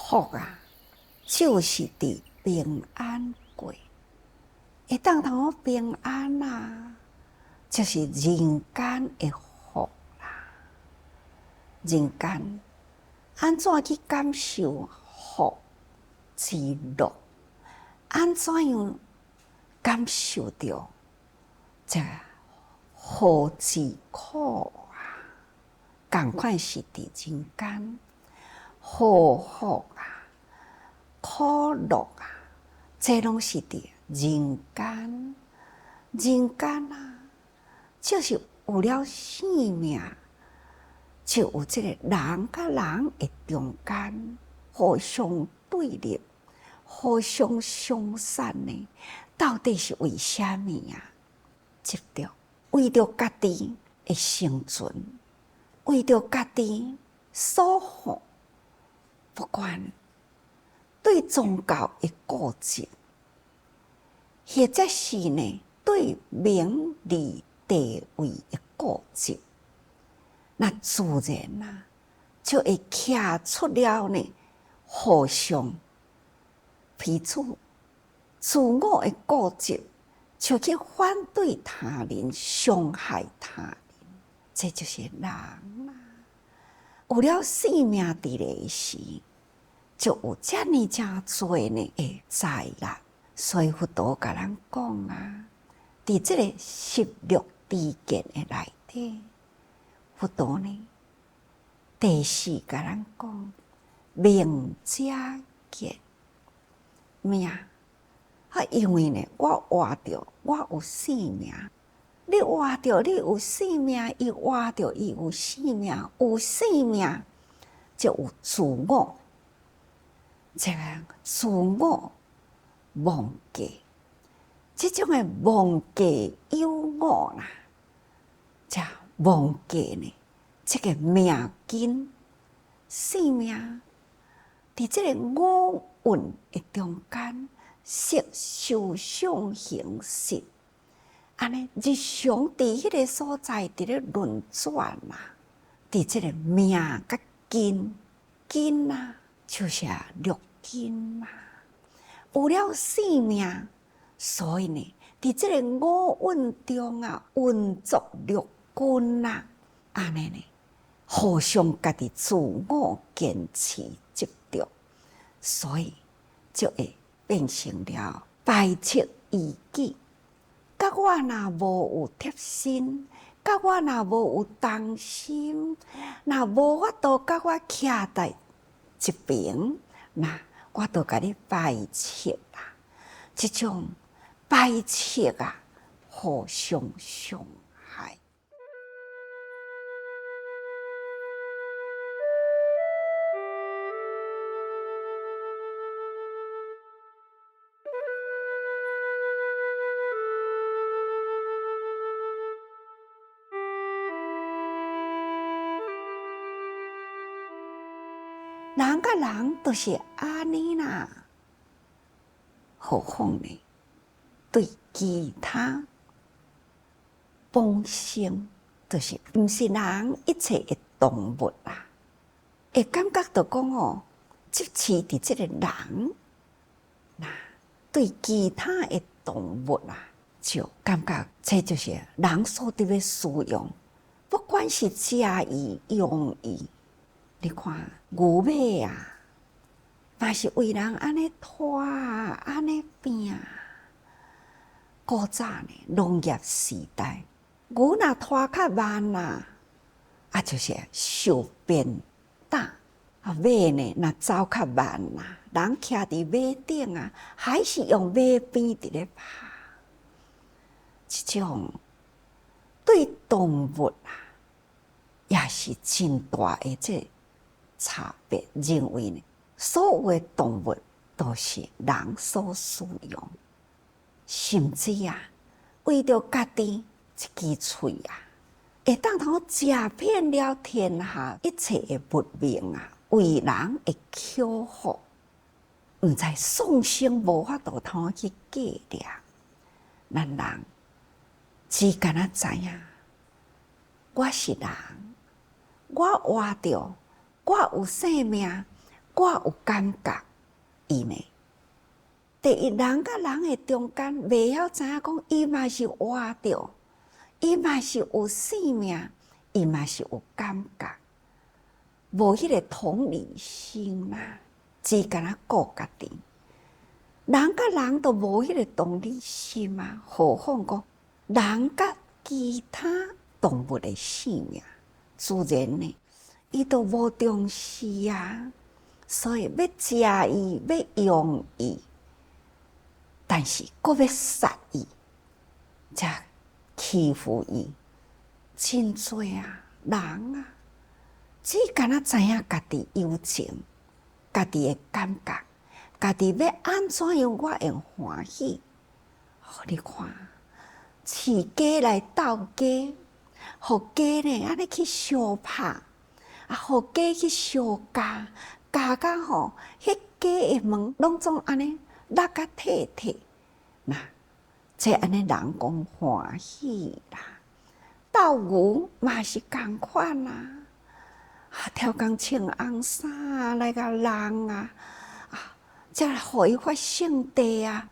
福啊，就是伫平安过，会当通平安啊，就是人间的福啦。人间安怎去感受福之乐？安怎样感受到这福之苦啊？同款是伫人间，祸福啊、苦乐啊，这拢是伫人间。人间啊，就是有了生命，就有这个人甲人的中间互相对立、互相相杀呢？到底是为虾米啊？执着，为着家己的生存，为着家己所好，不管对宗教的固执，或者是呢对名利地位的固执，那自然啊就会徛出了呢互相彼此自我的固执，就去反对他人、伤害他人，这就是人啊。有了生命伫咧时，就有遮尼真多呢的灾难。所以佛陀甲咱讲啊，伫这个十六知见的内底，佛陀呢第四甲咱讲命者见命。因为呢，我活着，我有生命；你活着，你有生命；伊活着，伊有生命。有生命就有自我，这个自我忘记，这种的忘记有我啦，才忘记呢。这个命根生命，伫这个五蕴的中间。色受想行识，安尼日常伫迄个所在，伫咧轮转嘛，伫这个命甲根啊，就是六根嘛。有了生命，所以呢，伫这个五蕴中啊，运作六根啊，安尼呢，互相家己自我坚持执着，所以就会。变成了排斥异己，甲我若无有贴心，甲我若无有同心，若无法度甲我徛在一边，那我就甲你排斥啦。这种排斥啊，互相伤害。人甲人都是安尼啦，何况呢？对其他帮生，就是毋是人一切的动物啦，会感觉到讲哦，即使伫这个人，那对其他的动物啦，就感觉这就是人所得的使用，不管是食伊、用伊。你看牛马啊，嘛是为人安尼拖啊，安尼拼啊。古早呢，农业时代，牛若拖较慢啊，就是受鞭打；马呢，若走较慢啊，人徛伫马顶啊，还是用马鞭伫咧拍。这种对动物啊，也是真大的这差别，认为呢，所有的动物都是人所使用，甚至啊，为着家己一支喙啊，会当通食遍了天下一切的物命啊，为人会口福，毋知丧生无法度通去计量。咱人只敢若知影，我是人，我活着。我有生命，我有感觉，伊呢，第一人甲人的中间，袂晓知影讲，伊嘛是活着，伊嘛是有生命，伊嘛是有感觉，无迄个同理心嘛，只敢若顾家己。人甲人都无迄个同理心嘛，何况讲人甲其他动物的性命，自然呢，伊都无重视啊，所以要食伊，要用伊，但是搁要杀伊，才欺负伊，真多啊！人啊，只敢若知影家己有情，家己的感觉。家己要安怎样，我会欢喜。你看，饲鸡来斗鸡，互鸡呢安尼去相拍，啊，互鸡去相加，加甲吼，迄鸡的毛拢总安尼落甲褪褪，那这安尼人讲欢喜啦。斗牛嘛是共款啦，啊，挑工穿红衫来甲人啊。才互伊发性地啊？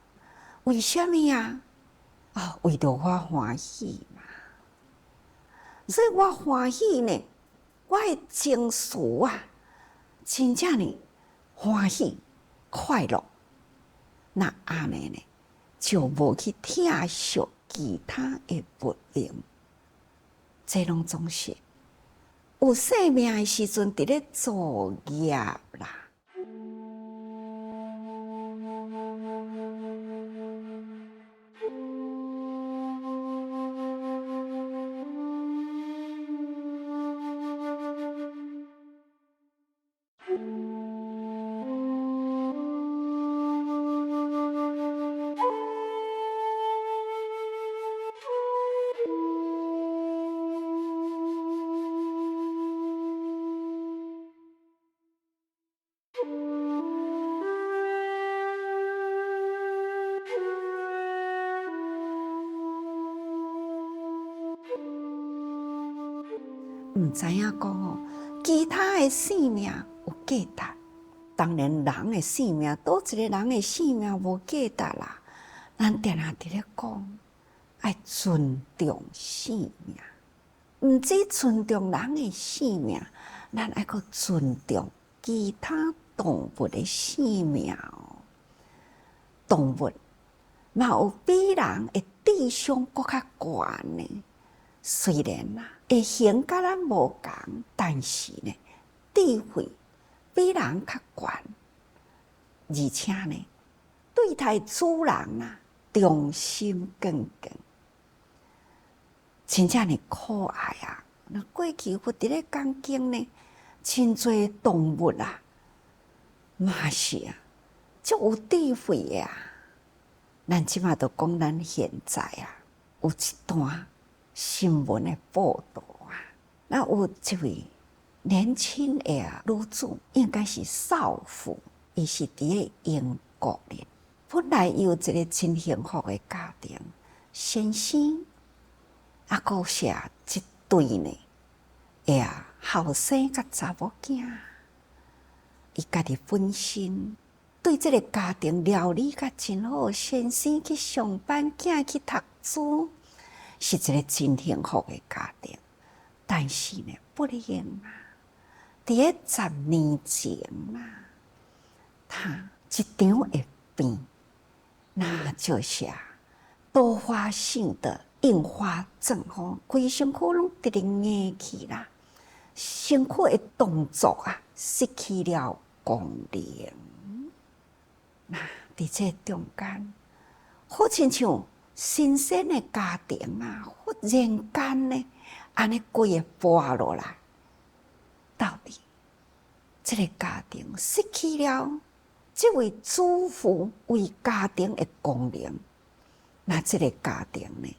为什么啊？啊，为着我欢喜嘛。所以我欢喜呢，我的情绪啊，真正呢欢喜快乐。那安尼呢，就无去疼惜其他的物命。这拢总是有生命的时阵，伫咧作业啦。毋知影讲哦，其他的生命有价值，当然人的生命，倒一个人的生命无价值啦。咱定下伫咧讲，爱尊重生命，毋只尊重人的生命，咱爱阁尊重其他动物的生命哦。动物嘛有比人的智商阁较悬呢。虽然啦，会形甲咱无共，但是呢，智慧比人较悬，而且呢，对待主人啊，忠心耿耿，真正呢可爱啊！那过去我伫咧讲经呢，真侪动物啊，嘛是啊，足有智慧的啊。咱即马都讲咱现在啊，有一段新闻的报道啊，那有一位年轻的女子，应该是少妇，伊是伫咧英国的。本来有一个真幸福的家庭，先生啊，阁是一对呢，后生甲查某囝，伊家己本身对这个家庭料理甲真好，先生去上班，囝去读书。是一个真幸福的家庭，但是呢，不幸啊！伫咧10年前啊，他一场的病，那就是多发性的硬化症吼，规身躯拢直直硬去啦，身躯的动作啊，失去了功能。那伫这中间，好亲像新鲜的家庭啊，忽然间呢，安尼规个破落来，到底这个家庭失去了这位主妇为家庭的功能，那这个家庭呢，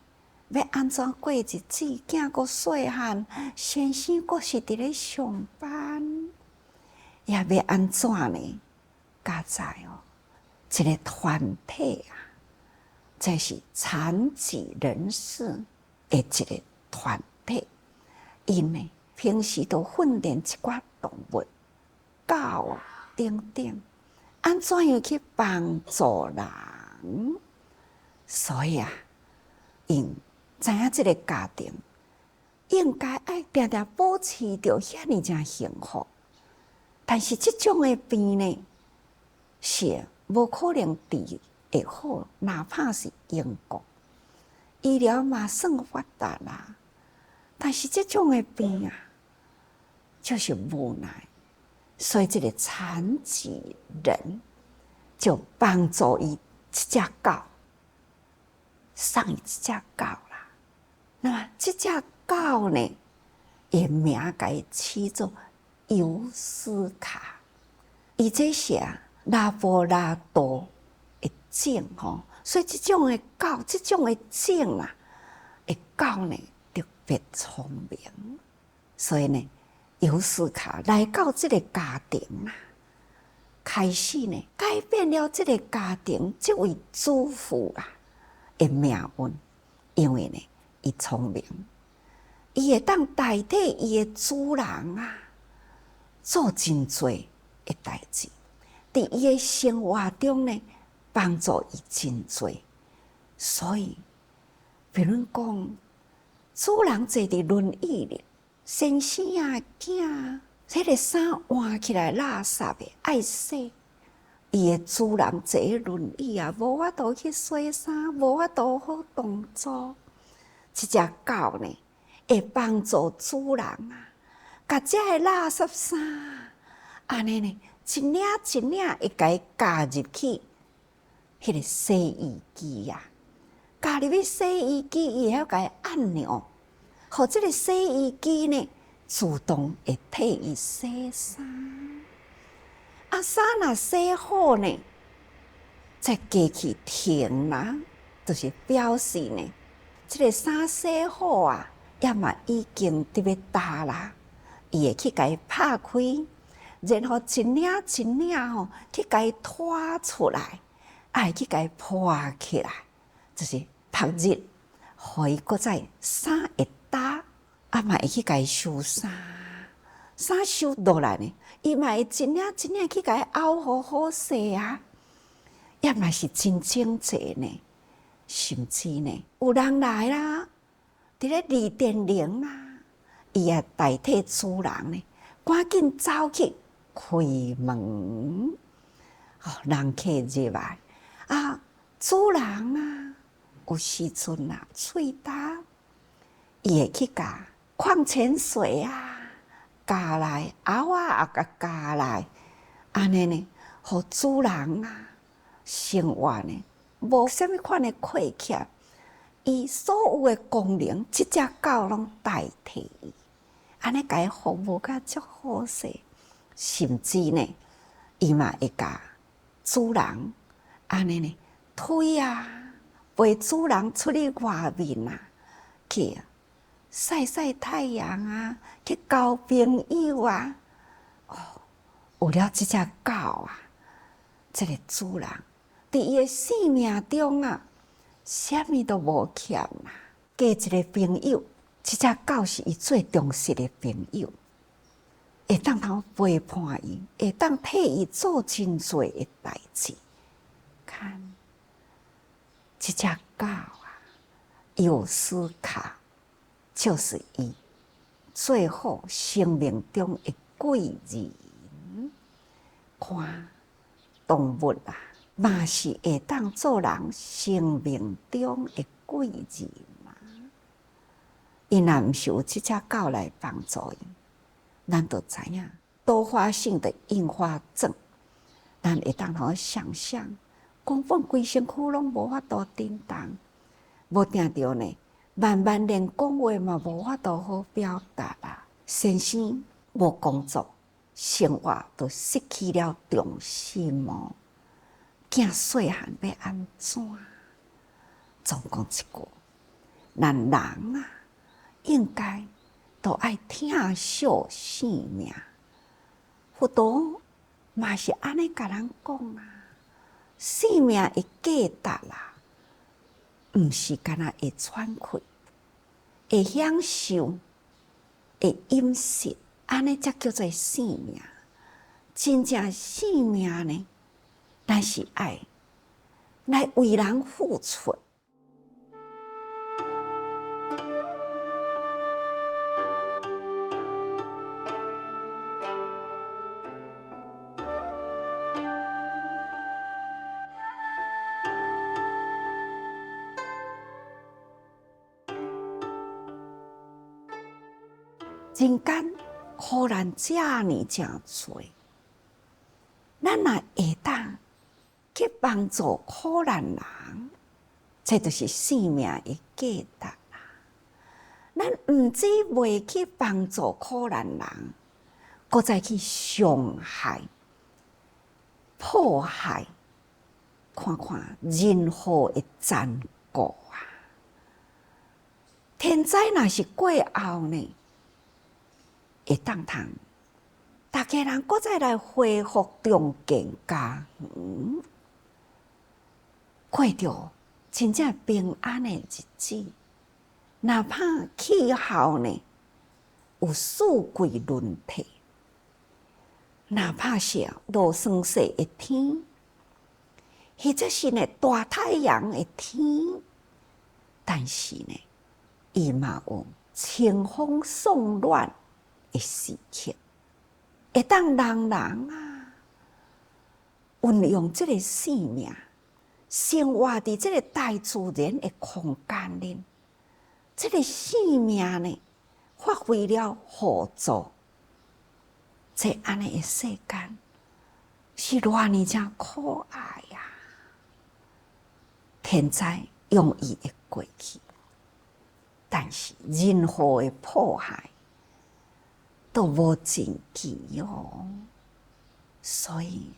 要安怎过日子？囝阁细汉，先生阁是伫咧上班，也要安怎呢？加在哦，一个团体啊。这是残疾人士的一个团体，因为平时都训练一寡动物，狗、等等，安怎样去帮助人？所以啊，因知影这个家庭应该爱定定保持着遐尼正幸福，但是这种的病呢，是无可能治会好，哪怕是英国医疗嘛算发达啦，但是这种的病啊，就是无奈。所以这个残疾人就帮助伊这只狗，送伊这只狗啦。那么这只狗呢，伊名甲伊起做尤斯卡，伊这是拉布拉多的种吼，所以这种的狗，这种的种啊，的狗呢特别聪明，所以呢。尤斯卡来到这个家庭啦，开始呢改变了这个家庭这位主妇啊的命运，因为呢，伊聪明，伊会当代替伊的主人啊，做真多的代志，伫伊的生活中呢，帮助伊真多，所以，比如讲，主人坐伫轮椅里。先生啊，囝啊，迄个衫换起来垃圾的爱洗，伊的主人坐轮椅啊，无法度去洗衫，无法度好动作。这只狗呢，会帮助主人啊，甲这个垃圾衫，安尼呢，一领一领会甲伊加入去，迄个洗衣机啊，加入去洗衣机，伊会晓甲伊按钮。互这个洗衣机呢，自动会替伊洗衫。啊，衫若洗好呢，再机器停啦，就是表示呢，这个衫洗好啊，也嘛已经伫要干啦。伊会去甲伊拍开，然后一领一领吼，去甲伊拖出来，爱去甲伊破起来，就是晒日，互伊搁再衫会。啊，嘛会去甲伊收衫，衫收落来呢，伊嘛会一领一领去甲伊拗好势啊，也嘛是真整齐呢。甚至呢，有人来啦，伫咧二点零啊，伊也代替主人呢，赶紧走去开门，人客入来啊，主人啊，有时阵啊，喙焦，伊会去甲。矿泉水啊，加来蚵仔也加来，安尼呢，互主人啊生活呢无啥物款的亏欠，伊所有的功能，这只狗拢代替伊，安尼甲伊服务甲足好势，甚至呢，伊嘛会甲主人安尼呢推啊，陪主人出去外面啊去。晒晒太阳啊，去交朋友啊，有了这只狗啊，这个主人伫伊的生命中啊，啥物都无欠啦。加一个朋友，这只狗是伊最重视的朋友，会当通陪伴伊，会当替伊做真多的代志。看这只狗啊，尤斯卡。就是伊最后生命中的贵人，看动物啊，嘛是会当做人生命中的贵人嘛。伊若毋是有这只狗来帮助伊，咱就知影多发性的硬化症，咱会当好想象，根本规身躯拢无法度振动，无定着呢。慢慢连讲话嘛无法度好表达啦，先生无工作，生活都失去了重心哦。囝细汉要安怎？总讲一句，咱人啊，应该都爱疼惜生命。佛陀嘛是安尼甲人讲啊，生命的价值啦，毋是干那会喘气。会享受，会饮食，安尼才叫做生命。真正生命呢，咱是爱来为人付出。人间苦难遮尔真多，咱若会当去帮助苦难人，这就是生命的价值啦。咱毋止袂去帮助苦难人，搁再去伤害、迫害，看看人祸的残酷啊！天灾若是过后呢？会当通，大家人搁再来恢复重建家园，过着真正平安的日子。哪怕气候呢有四季轮替，哪怕是落霜雪的天，或者是呢大太阳的天，但是呢，伊嘛有清风送暖的时刻，会当人啊，运用这个生命，生活伫这个大自然的空间里，这个生命呢，发挥了互助，这安尼的世间是偌尼真可爱呀！天灾容易会过去，但是任何的迫害都无尽期哦，所以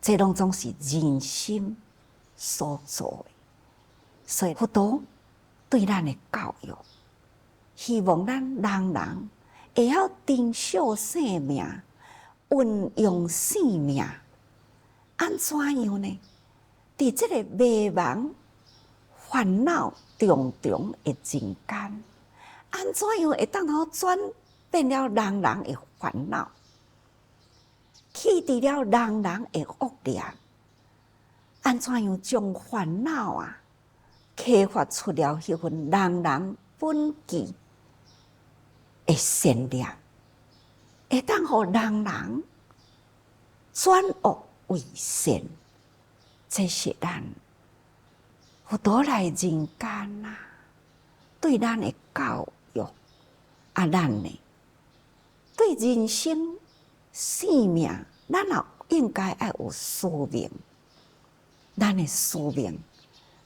这拢总是人心所做的。所以佛陀对咱的教育，希望咱人会晓珍惜生命，运用生命，安怎样呢？伫这个迷茫、烦恼重重的人间，安怎样会当好转变了人的烦恼，去除了人的恶念，安怎样将烦恼啊开发出了迄份人本具的善良，会当互人转恶为善，这是咱佛陀来人间啊，对咱的教育啊，咱呢？对人生、生命，咱也应该要有使命。咱的使命，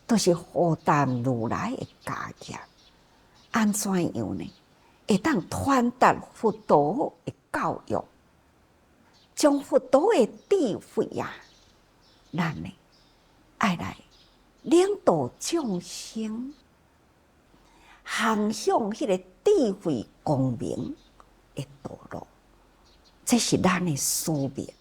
都是护淡如来的家业。安怎样呢？会当传达佛陀的教育，将佛陀的智慧啊，咱呢爱来领导众生，航向迄个智慧光明的道路，这是咱的使命。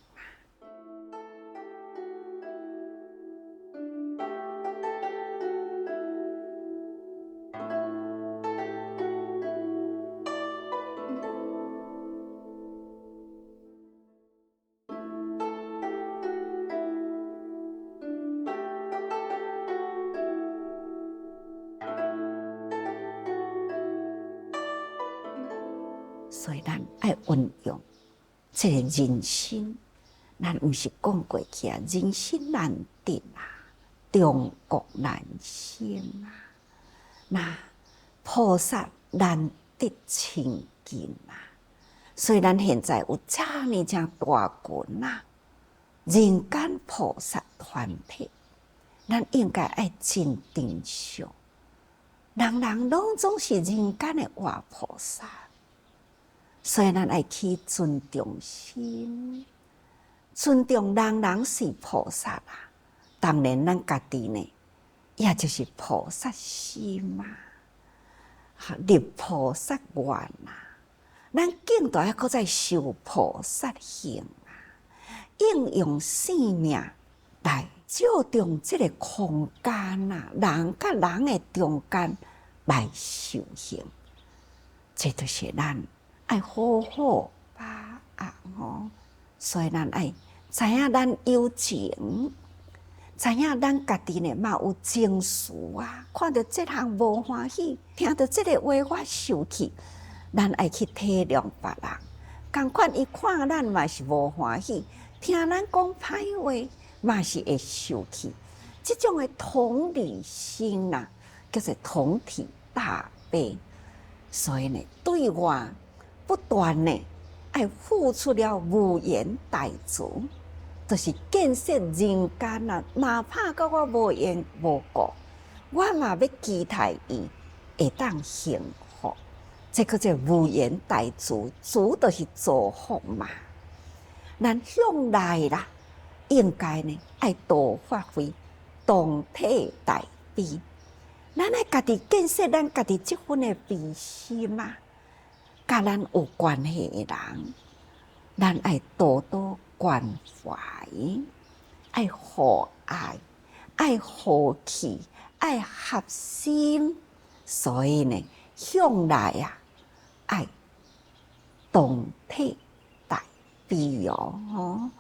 所以咱爱运用这个人生，咱毋是讲过去啊，人生难定啊，中国难成啊，那菩萨难得清净啊。所以咱现在有遮尔正大群啊，人间菩萨团体，咱应该爱真珍惜。人拢总是人间的活菩萨。所以咱爱去尊重心，尊重人是菩萨啦。当然，咱家己呢，也就是菩萨心嘛，立菩萨愿啊。咱更大要搁再修菩萨行啊，应用生命来照重这个空间啊，人甲人的中间来修行，这就是咱。爱好好把握所以咱爱知影咱有情，知影咱家己呢嘛有情绪啊。看到这项无欢喜，听到这个话我受气，咱爱去体谅别人。同款伊看咱嘛是无欢喜，听咱讲歹话嘛是会受气。这种的同理心啊，叫做同体大悲。所以呢，对外不断呢，爱付出了无言大慈，就是建设人间啊。哪怕甲我无缘无故，我嘛要期待伊会当幸福。这个叫无言大慈，慈就是祝福嘛。咱向来啦，应该呢爱多发挥同体大悲。咱爱家己建设咱家己这份的悲心啊，甲咱有关系的人，咱爱多多关怀，爱互爱，爱和气，爱合心。所以呢，向来啊，爱同体大悲哦。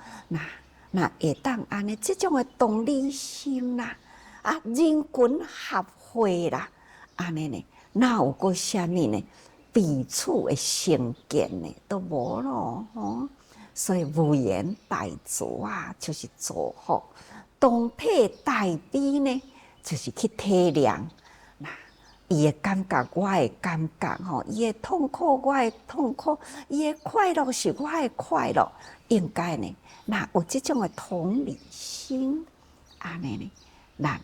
那会当安尼，这种的同理心啦，人群合会啦，安尼呢，哪有个啥物呢？彼此的成见呢都无咯，所以无言大慈啊，就是祝福；同体大悲呢，就是去体谅。那伊的感觉，我的感觉吼；伊的痛苦，我的痛苦；伊的快乐是我的快乐。应该呢，那有这种的同理心，安尼呢，咱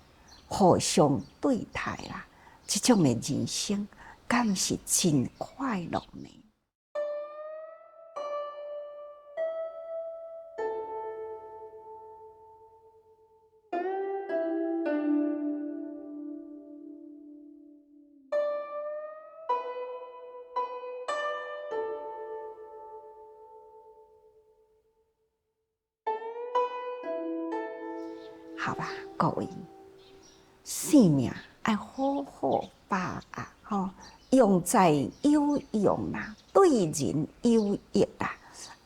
互相对待啦，这种的人生，敢是真快乐呢？好吧，各位，生命要好好把握，用在有用啦，对人有益啦，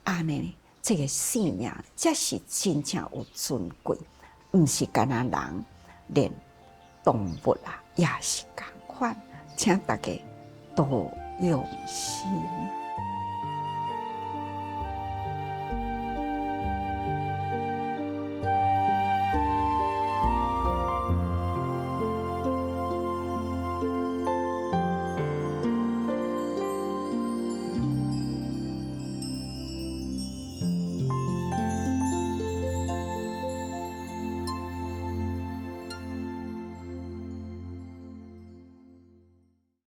安尼这个生命才是真正有尊贵，毋是干那人，连动物啊也是同款，请大家多用心。